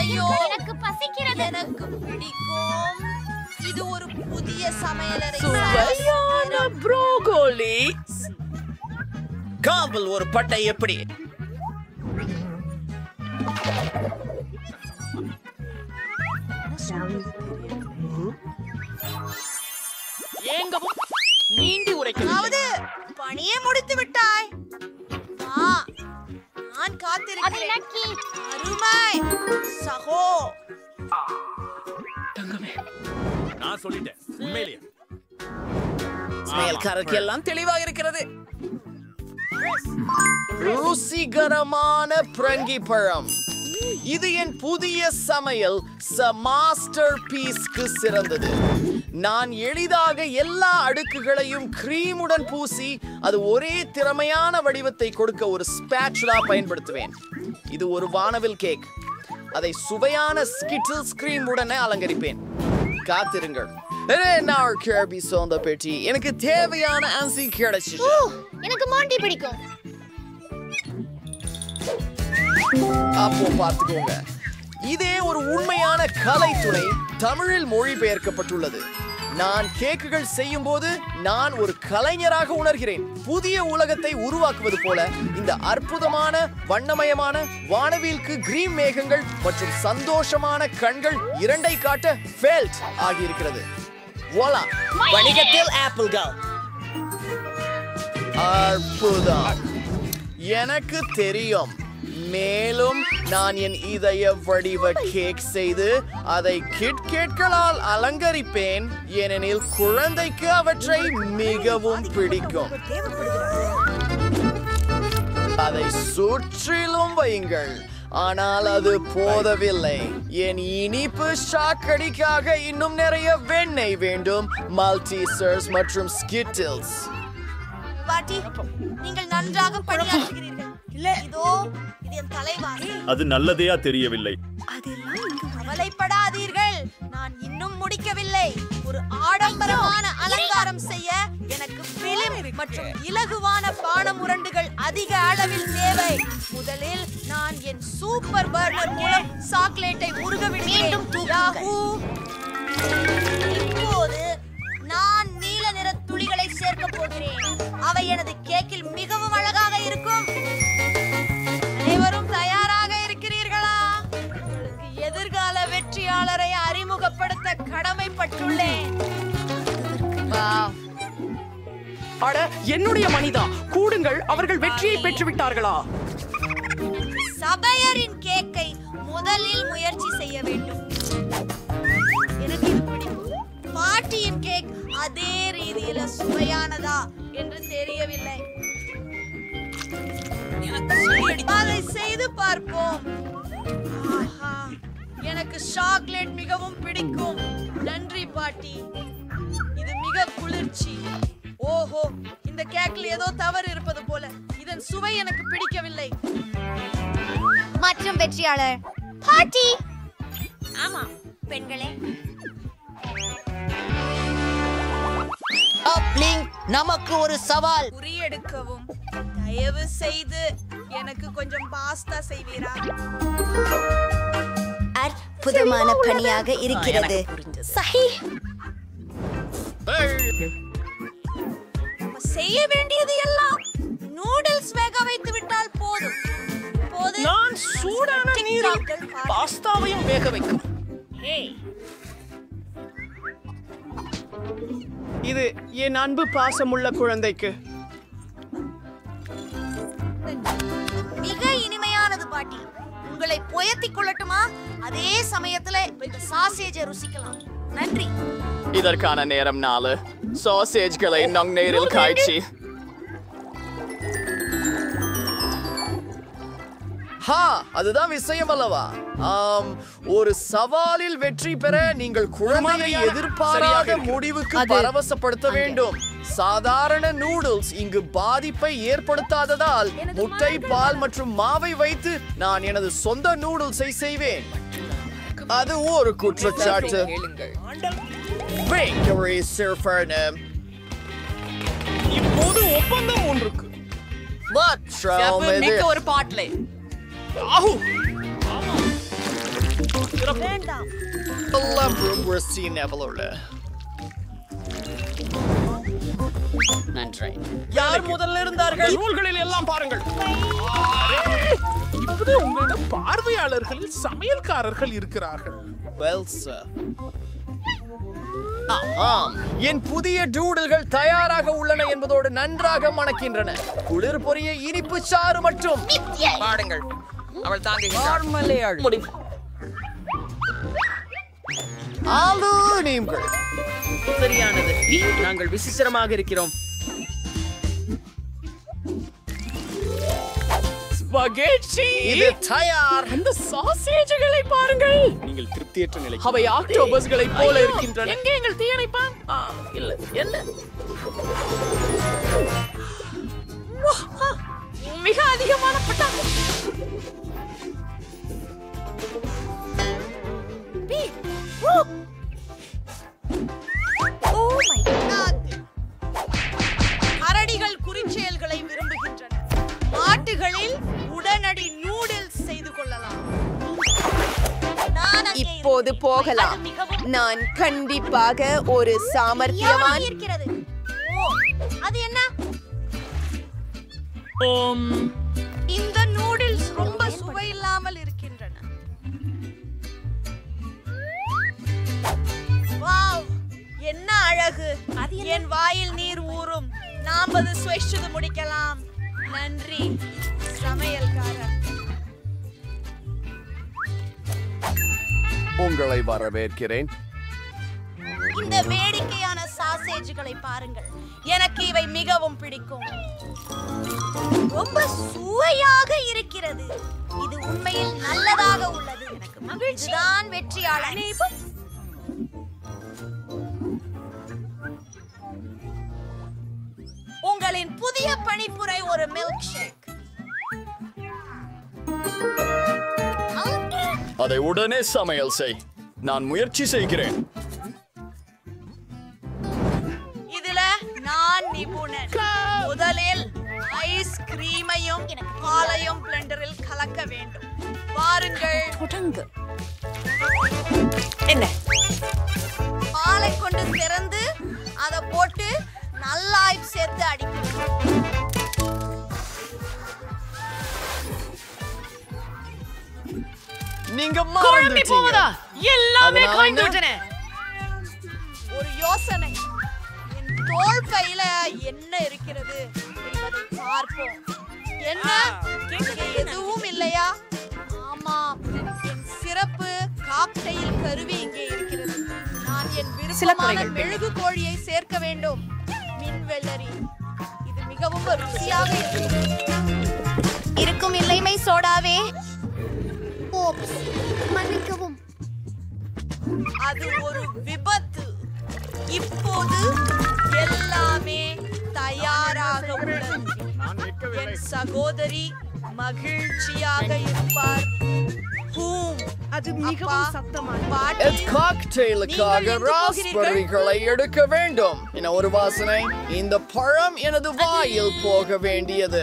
ஐயோ, எனக்கு பசிக்கிறது. எனக்கு பிடிக்கும். இது ஒரு புதிய சமையலறை. சுவையான ப்ரோக்கோலி. காவல் ஒரு பட்டை எப்படி? ஏங்கவும் நீண்டி உரைக்கிறது. அதாவது பணியை முடித்து விட்டாய். நான் அது காத்திருக்கிறேன். நக்கி. அருமை சகோ. தங்கமே, நான் சொல்லிட்டேன் உண்மையிலேயே. சமையல்காரருக்கு எல்லாம் தெளிவாக இருக்கிறது. ருசிகரமான பிரங்கி பழம். இது என் புதிய சமையல் மாஸ்டர் பீஸ்க்கு சிறந்தது. நான் எளிதாக எல்லா அடுக்குகளையும் கிரீமுடன் பூசி அது ஒரே திறமையான வடிவத்தை கொடுக்க ஒரு ஸ்பேச்சுலா பயன்படுத்துவேன். இது ஒரு வானவில் கேக். அதை சுவையான ஸ்கிட்டில்ஸ் கிரீமுடன் அலங்கரிப்பேன். காத்திருங்கள். பெட்டி எனக்கு தேவையான அன்சி கிடைச்சிச்சு. எனக்கு மாண்டி பிடிக்கும். அப்போ பார்த்துக்கோங்க. இதே ஒரு உண்மையான கலைத்துறை தமிழில் மொழிபெயர்க்கப்பட்டுள்ளது. நான் கேக்குகள் செய்யும் போது நான் ஒரு கலைஞராக உணர்கிறேன். புதிய உலகத்தை உருவாக்குவது போல இந்த அற்புதமான வண்ணமயமான வானவில்க்கு கிரீன் மேகங்கள் மற்றும் சந்தோஷமான கண்கள் இரண்டை காட்ட ஃபெல்ட் ஆகியிருக்கிறது. voila, வணிகத்தில் ஆப்பிள்கள். அற்புதம். எனக்கு தெரியும். மேலும் நான் என் இதய வடிவ கேக் செய்து அதை கிட்கேட்களால் அலங்கரிப்பேன். ஏனெனில் குழந்தைக்கு அவற்றை மிகவும் பிடிக்கும். அதை சுற்றிலும் வையுங்கள். ஆனால் அது போதவில்லை. என் இனிப்பு சாக்கடிக்காக இன்னும் நிறைய வெண்ணெய் வேண்டும். மல்டிசர்ஸ் மற்றும் ஸ்கிட்டில்ஸ். பாட்டி, நீங்கள் நன்றாக பணியாற்றுகிறீர்கள். இதோ இது என் தலைவாரி. அது நல்லதையா தெரியவில்லை. கவலைப்படாதீர்கள், நான் இன்னும் முடிக்கவில்லை. ஒரு ஆடம்பரமான அலங்காரம் செய்ய எனக்கு பிலிம் மற்றும் இலகுவான பானமுரண்டுகள் அதிக அளவில் தேவை. முதலில் நான் என் சூப்பர் பர்னர் மூலம் சாக்லேட்டை உருக விடுகிறேன். இப்போது நான் நீல நிற துளிகளை சேர்க்க போகிறேன். அவை எனது கேக்கில் மிகவும் அழகாக இருக்கும். அனைவரும் தயாராக இருக்கிறீர்களா? உங்களுக்கு எதிர்கால வெற்றியாளரை அறிமுகப்படுத்த கடமைப்பட்டுள்ளேன். அட, என்னுடைய மனிதா, கூடுங்கள். அவர்கள் வெற்றியை பெற்றுவிட்டார்களா? சபையரின் கேக்கை முதலில் முயற்சி செய்ய வேண்டும். எனக்கு இது பிடிக்கும். பாட்டியின் கேக் அதே ரீதியில சுவையானதா என்று தெரியவில்லை. அதை செய்து பார்ப்போம். ஆஹா, எனக்கு சாக்லேட் மிகவும் பிடிக்கும். நன்றி பாட்டி, இது மிக குளிர்ச்சி. ஓஹோ, இந்த கேக்கில் ஏதோ தவறு இருப்பது போல. இதன் சுவை எனக்கு பிடிக்கவில்லை. மற்றும் வெற்றியாளர் பாட்டி. ஆமா பெண்களே, நமக்கு ஒரு சவால். குறியெடுக்கவும். தயவு செய்து எனக்கு கொஞ்சம் பாஸ்தா செய்வீரா? அற்புதமான பணியாக இருக்கிறது. சஹி. செய்ய வேண்டியது எல்லாம் நூடுல்ஸ் வேக வைத்து விட்டால் போதும். நான் சூடான நீரில் பாஸ்தாவையும் வேக வைக்கும். இது என் அன்பு பாசமுள்ள குழந்தைக்கு. மிக இனிமையானது பாட்டி. உங்களை புயத்திக் கொள்ளட்டுமா? அதே சமயத்துல இந்த சாசேஜை ருசிக்கலாம். நன்றி. இதற்கான நேரம் 4. சாசேஜ்களை நன்னீரில் காய்ச்சி. அதுதான் விஷயம் அல்லவா? ஒரு சவாலில் வெற்றி பெற நீங்கள் குழந்தையை எதிர்பாராத முடிவுக்கு பரவசப்படுத்த வேண்டும். சாதாரண நூடுல்ஸ் இங்கு பாதிப்பை ஏற்படுத்தாததால் முட்டை, பால் மற்றும் மாவை வைத்து நான் எனது சொந்த நூடுல்ஸை செய்வேன். அது ஒரு குற்றச்சாட்டு. இப்போது ஒப்பந்தம் ஒன்றுக்கு. மற்றும் ஒரு பாட்டிலே. சிறப்பு. வேண்டாம். எல்லாம் ப்ரோக்ரஸி லெவலோட. நன்றி. யார் முதல்ல இருந்தார்கள்? நூல்களில் எல்லாம் பாருங்கள். இப்போது உங்களிடம் பார்வையாளர்கள் சமையல்காரர்கள் இருக்கிறார்கள். Well, sir. ஆம், என் புதிய டூடல்கள் தயாராக உள்ளன என்பதோடு நன்றாக மணக்கின்றன. குளிர் பொரிய இனிப்பு சாறு மற்றும் பாடுங்கள். அவள் தாங்குகிறாள். முடிவு. ஆலு நீம்கள். சரியானது. நாங்கள் விசித்திரமாக இருக்கிறோம். ஸ்பகேட்டி. இது தயார். அந்த சாசேஜ்களை பாருங்கள். நீங்கள் திருப்தியற்ற நிலை. அவை ஆக்டோபஸ்களைப் போல இருக்கின்றன. எங்கே எங்கள் தீயணைப்பான்? இல்ல. என்ன? மிக அதிகமான பட்டாசு. அரடிகள் குறிச்செயல்களை விரும்புகின்றன. மாட்டுகளில் உடனடி நூடுல்ஸ் செய்து கொள்ளலாம். இப்போது போகலாம். நான் கண்டிப்பாக ஒரு சாமர்த்தியவான். இருக்கிறது. ஓ, அது என்ன? இந்த நூடுல்ஸ் ரொம்ப சுவையில்லாமல் இருக்கின்றன. வாவ், என்ன அழகு! என் வாயில் நீர் ஊறும். நாம் அது சுவைச்சது முடிக்கலாம். நன்றி சமையல்காரர். உங்களை வரவேற்கிறேன். இந்த வேடிக்கையான சாசேஜ்களை பாருங்கள். எனக்கு இவை மிகவும் பிடிக்கும். ரொம்ப சுவையாக இருக்கிறது. இது உண்மையில் நல்லதாக உள்ளது. எனக்கு மகிழ்ச்சிதான் வெற்றியாளர். உங்களின் புதிய பணிப்புரை ஒரு மில்க் ஷேக். அதை உடனே சமையல் செய். நான் முயற்சி செய்கிறேன். இதுல நான் நிபுணன். முதலில் ஐஸ்கிரீமையும் பாலையும் பிளெண்டரில் கலக்க வேண்டும். பாருங்கள். என்ன? பாலை கொண்டு திறந்து அதை போட்டு நல்லா சேர்த்து அடிக்கணும். நீங்க குழம்பி போவதா? எல்லாமே அதனால காய்ந்து என்ன? விட்டன. ஒரு யோசனை. என் தோள் கையில என்ன இருக்கிறது என்பதை பார்ப்போம். என்ன? இங்கே எதுவும் இல்லையா? ஆமாம், என் சிறப்பு காக்டெயில் கருவி இங்கே இருக்கிறது. நான் என் விருப்பமான மெழுகு கோழியை சேர்க்க வேண்டும். மின்வெள்ளரி. இது மிகவும் ருசியாக இருக்கும் இல்லைமை சோடாவே. ஓப்ஸ், மன்னிக்கவும். அது ஒரு விபத்து. இப்போது எல்லாமே தயாராக உள்ளது. என் சகோதரி மகிழ்ச்சியாக இருப்பார். அது மிகவும் சத்தமான காக்டெயிலுக்காக ராஸ்பெர்ரிகளை எடுக்க வேண்டும். என்ன ஒரு வாசனை! இந்த பழம் எனது வாயில் போக வேண்டியது.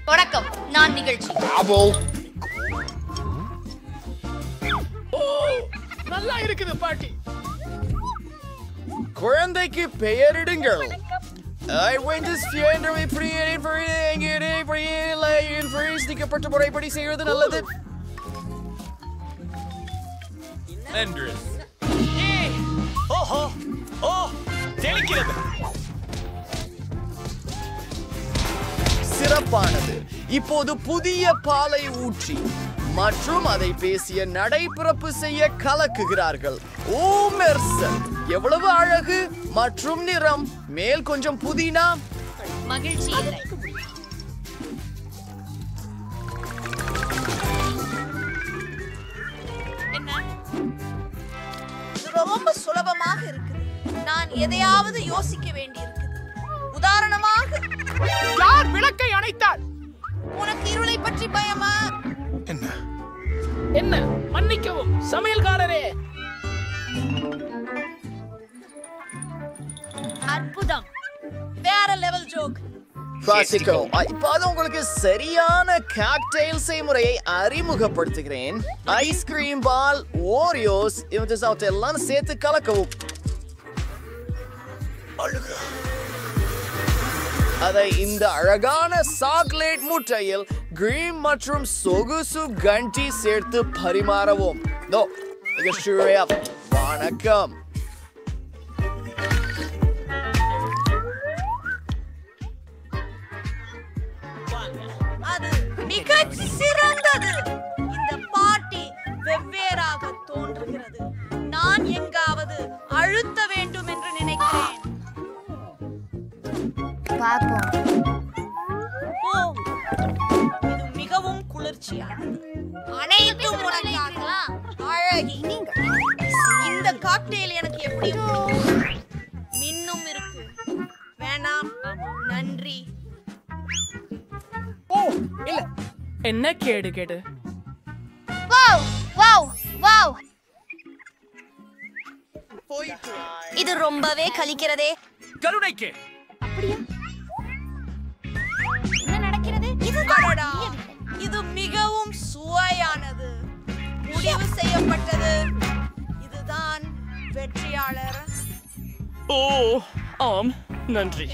வணக்கம், நான் நிகழ்ச்சி. நல்லா இருக்குது பாட்டி. குழந்தைக்கு பெயரிடுங்கள். I went to Fiendry Priyan for Lane for நீக்கப்பட்ட முறைப்படி செய்வது நல்லது. ஓஹோ, ஓ, தெளிக்கிறது. சிறப்பானது. இப்போது புதிய பாலை ஊற்றி மற்றும் அதை பேசிய நடைபிறப்பு செய்ய கலக்குகிறார்கள். ஓ மெர்சல், எவ்வளவு அழகு மற்றும் நிறம். மேல் கொஞ்சம் புதினா. மகிழ்ச்சி இல்லை. என்ன? இது ரொம்ப சுலபமாக இருக்குது. நான் எதையாவது யோசிக்க வேண்டியிருக்குது. உதாரணமாக, யார் விளக்கை அணைத்தார்? உனக்கு இருளை பற்றி பயமா? என்ன? மன்னிக்கவும் சமையல்காரரே. அற்புதம். வேற லெவல் ஜோக். வாசிக்கோ. இப்போது உங்களுக்கு சரியான காக்டெயில் செய்முறையை அறிமுகப்படுத்துகிறேன். ஐஸ்கிரீம் பால், ஓரியோஸ் எல்லாம் சேர்த்து கலக்கவும். அதை இந்த அழகான சாக்லேட் முட்டையில் கிரீம் மற்றும் சொகுசு கண்டி சேர்த்து பரிமாறவும். வணக்கம். அது மிகச் சிறந்தது. இந்த பார்ட்டி வெவ்வேறாக தோன்றுகிறது. நான் எங்காவது அழுத்த வேண்டும் என்று நினைக்கிறேன். இது மிகவும் குளிர்ச்சியானது. அனைத்தும் உனக்காக அழகி. இந்த காக்டெயில் எனக்கு எப்படி மின்னும் இருக்கு. வேணாம், நன்றி. என்ன கேடு இது ரொம்பவே கலிக்கிறதே. கருணைக்கு என்ன நடக்கிறது? அடடா, இது மிகவும் சுவையானது. முடிவு செய்யப்பட்டது. இதுதான் வெற்றியாளர். ஓ ஆம், நன்றி.